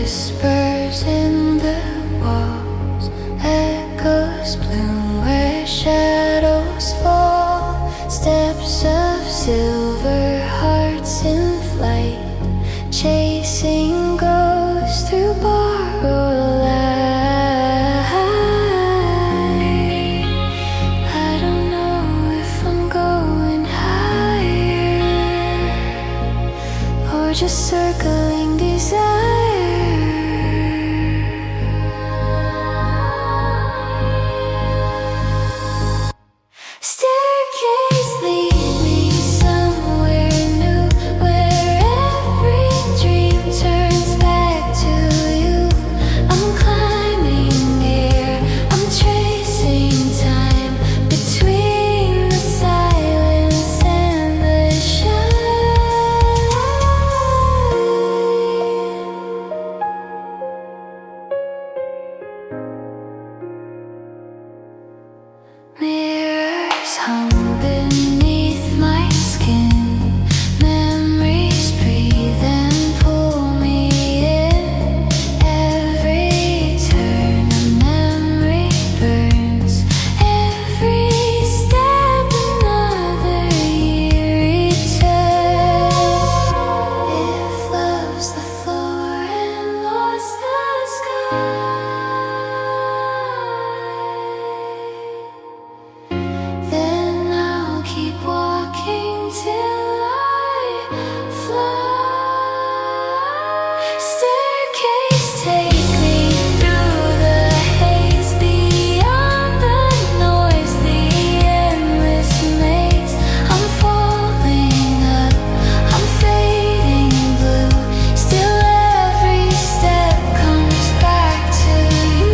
whispers in the walls, echoes bloom where shadows fall, steps of silver, hearts in flight, chasing ghosts through borrowed light. I don't know if I'm going higher or just circling desire. Staircase lead me somewhere new, where every dream turns back to you. I'm climbing air, I'm tracing time between the silence and the shine. Mirrors hung beneath my skin, memories breathe and pull me in. Every turn a memory burns, every step another year returns. If love's the floor and love's the sky, then I'll keep walking till I fly. Staircase, take me through the haze, beyond the noise, the endless maze. I'm falling up, I'm fading blue, still every step comes back to you.